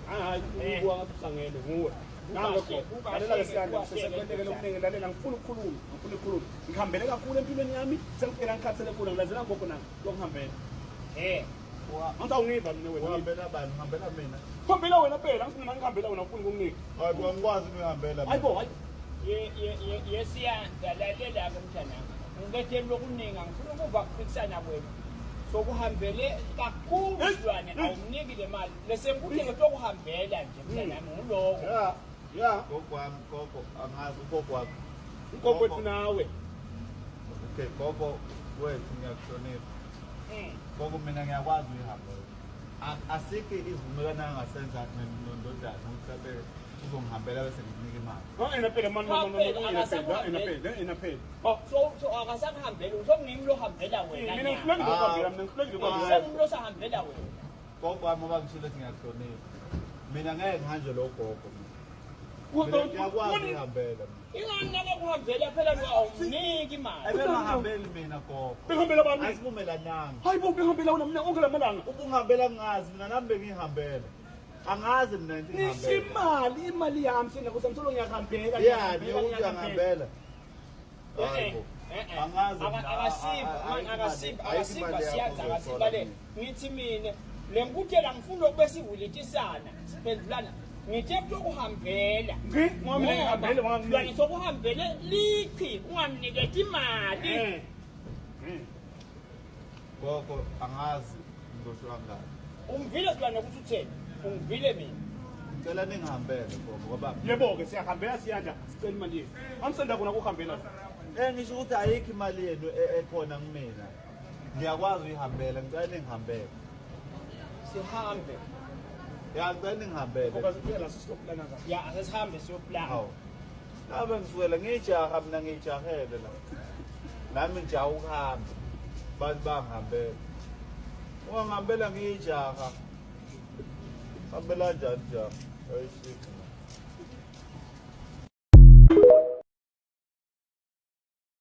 hayi ubuka ngakusangene nguwe ngambe khona lalela lesiyanda sesekwendekela okuningi lalela ngifuna ukukhuluma ngihambele kakhulu empilweni yami sengifika ngikhathele kulo ngilazela ngoko nami lokungihambela angizawungiva mina wena uhambela bani ngihambela mina hambela wena phela ngifuna ngihambela wena ufuna ukunginika hayi angikwazi ukungihambela hayibo hayi yesiyanda lalela-ke mthanami ngiletheni lokuningi angifuna ukuva kuphikisana kwenu sokuhambele kakhulu silwane awumniki le mali lesekuthi ngetokuhambela nje mthanami nguloko gogo angazi ugogo wakho ugogo wethu nawe okay gogo wethu ngiyakuhlonipha gogo mina ngiyakwazi uyihambela asikho izivumelwano angasenza nondodana ukuthi uzongihambela bese ngikunike imali ena phela ena phela so akasangihambeli usongimi lohambela wena mina ngihleki ngokuhambela mina ngihleki ngokuhambela sengimi losahambela wena gogo wami ngoba ngishilo ukuthi ngiyakuhlonipha mina ngeke ngihanje lo gogo ngiyakwazi uyihambela ingani nakakuhambela phela awumniki imali ebengahambeli mina gogo behambela bani asivumelananga hayibo behambela wena mina onke lamalanga ubungihambela ngazi mina nami bengihambela angazi mina ngihambela imali yami sengakho samtholo ngiyahambela yani ukuthi angihambela angazi akasiva siyazi akasibale ngithi mina le nkutela ngifuna ukube sivuletisana siphendulana ngithe kuhambela ngihambele sokuhambele lichi ungamniketi imali gogo angazi ngizosho kangani ungivile silwane ukuthi utheni ungivile mina ngicela ningihambele gogo ngoba yebo-ke siyahambela siyanda sicela imali yethu angisenda khona kuhambela ngisho ukuthi ayikho imali yenu ekhona kumina ngiyakwazi uyihambela ngicela ningihambele sihambe ngicela ningihambele ya asesihambe siyoplana ngabe ngisukela ngiyijaha mina ngiyijahele la nami ngijaha ukuhamba bantu bangihambela ungangihambela ngiyijaha hambela njani jaha